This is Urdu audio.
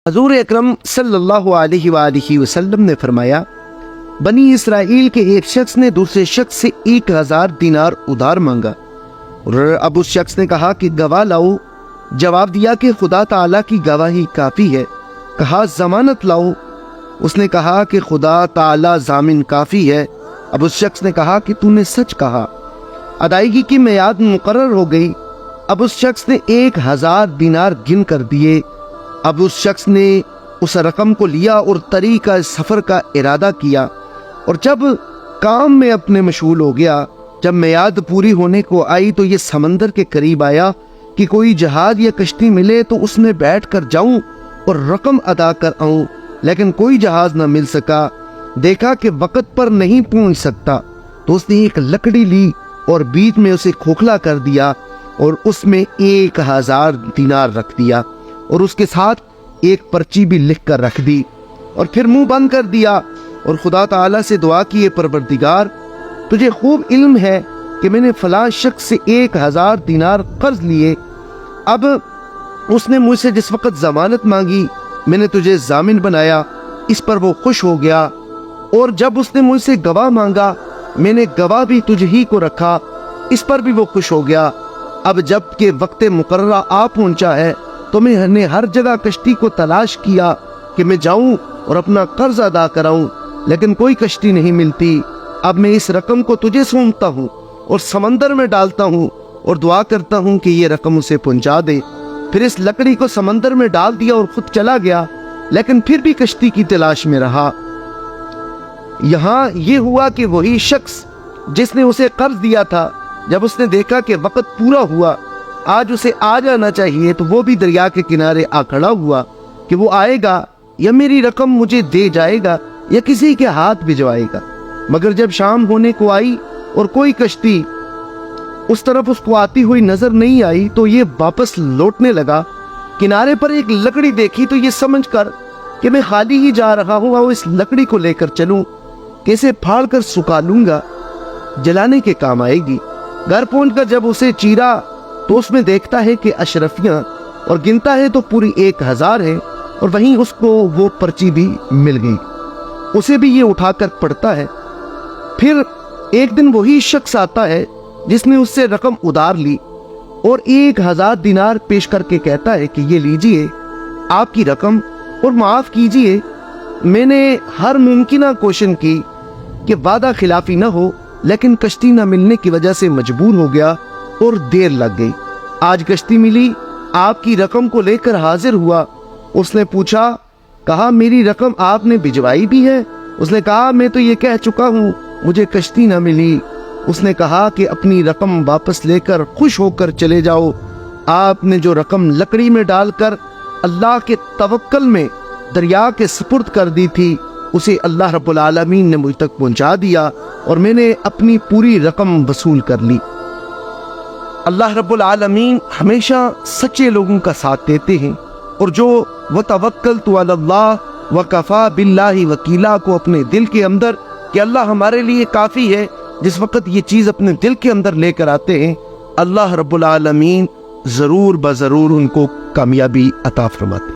حضور اکرم صلی اللہ علیہ وآلہ وسلم نے فرمایا، بنی اسرائیل کے ایک شخص نے دوسرے شخص سے 1000 دینار ادھار مانگا، اور اب اس شخص نے کہا کہ گواہ لاؤ۔ جواب دیا کہ خدا تعالیٰ کی گواہی کافی ہے۔ کہا ضمانت لاؤ۔ اس نے کہا کہ خدا تعالیٰ ضامن کافی ہے۔ اب اس شخص نے کہا کہ تو نے سچ کہا۔ ادائیگی کی میعاد مقرر ہو گئی۔ اب اس شخص نے 1000 دینار گن کر دیے۔ اب اس شخص نے اس رقم کو لیا اور طریقہ سفر کا ارادہ کیا، اور جب کام میں اپنے مشغول ہو گیا، جب میعاد پوری ہونے کو آئی تو یہ سمندر کے قریب آیا کہ کوئی جہاز یا کشتی ملے تو اس میں بیٹھ کر جاؤں اور رقم ادا کر آؤں، لیکن کوئی جہاز نہ مل سکا۔ دیکھا کہ وقت پر نہیں پہنچ سکتا تو اس نے ایک لکڑی لی اور بیچ میں اسے کھوکھلا کر دیا اور اس میں 1000 دینار رکھ دیا، اور اس کے ساتھ ایک پرچی بھی لکھ کر رکھ دی، اور پھر منہ بند کر دیا، اور خدا تعالیٰ سے دعا کی، پروردگار تجھے خوب علم ہے کہ میں نے فلاں شخص سے 1000 دینار قرض لیے، اب اس نے مجھ سے جس وقت ضمانت مانگی میں نے تجھے ضامن بنایا، اس پر وہ خوش ہو گیا، اور جب اس نے مجھ سے گواہ مانگا میں نے گواہ بھی تجھ ہی کو رکھا، اس پر بھی وہ خوش ہو گیا۔ اب جب کہ وقت مقررہ آ پہنچا ہے تو میں نے ہر جگہ کشتی کو تلاش کیا کہ میں جاؤں اور اپنا قرض ادا کراؤں، لیکن کوئی کشتی نہیں ملتی۔ اب میں اس رقم کو تجھے سونپتا ہوں اور سمندر میں ڈالتا ہوں اور دعا کرتا ہوں کہ یہ رقم اسے پہنچا دے۔ پھر اس لکڑی کو سمندر میں ڈال دیا اور خود چلا گیا، لیکن پھر بھی کشتی کی تلاش میں رہا۔ یہاں یہ ہوا کہ وہی شخص جس نے اسے قرض دیا تھا، جب اس نے دیکھا کہ وقت پورا ہوا، آج اسے آ جانا چاہیے، تو وہ بھی دریا کے کنارے آ کھڑا ہوا کہ وہ آئے گا یا میری رقم مجھے دے جائے گا یا کسی کے ہاتھ بھجوائے گا۔ مگر جب شام ہونے کو آئی اور کوئی کشتی اس طرف اس کو آتی ہوئی نظر نہیں آئی تو یہ واپس لوٹنے لگا۔ کنارے پر ایک لکڑی دیکھی تو یہ سمجھ کر کہ میں خالی ہی جا رہا ہوں اور اس لکڑی کو لے کر چلوں کہ اسے پھاڑ کر سکھا لوں گا، جلانے کے کام آئے گی۔ گھر پہنچ کر جب اسے چیرا تو اس میں دیکھتا ہے کہ اشرفیاں، اور گنتا ہے تو پوری 1000 ہے، اور وہیں اس کو وہ پرچی بھی مل گئی۔ اسے بھی یہ اٹھا کر پڑھتا ہے۔ پھر ایک دن وہی شخص آتا ہے جس نے اس سے رقم ادھار لی اور 1000 دینار پیش کر کے کہتا ہے کہ یہ لیجئے آپ کی رقم، اور معاف کیجئے میں نے ہر ممکنہ کوشش کی کہ وعدہ خلافی نہ ہو، لیکن کشتی نہ ملنے کی وجہ سے مجبور ہو گیا اور دیر لگ گئی۔ آج کشتی ملی، آپ کی رقم کو لے کر حاضر ہوا۔ اس نے پوچھا، کہا میری رقم آپ نے بھجوائی بھی ہے؟ اس نے کہا میں تو یہ کہہ چکا ہوں، مجھے کشتی نہ ملی۔ اس نے کہا کہ اپنی رقم واپس لے کر خوش ہو کر چلے جاؤ۔ آپ نے جو رقم لکڑی میں ڈال کر اللہ کے توکل میں دریا کے سپرد کر دی تھی، اسے اللہ رب العالمین نے مجھ تک پہنچا دیا اور میں نے اپنی پوری رقم وصول کر لی۔ اللہ رب العالمین ہمیشہ سچے لوگوں کا ساتھ دیتے ہیں، اور جو وَتَوَكَّلْتُ عَلَى اللَّهِ وَكَفَى بِاللَّهِ وَكِيلًا کو اپنے دل کے اندر کہ اللہ ہمارے لیے کافی ہے، جس وقت یہ چیز اپنے دل کے اندر لے کر آتے ہیں، اللہ رب العالمین ضرور بضرور ان کو کامیابی عطا فرماتے ہیں۔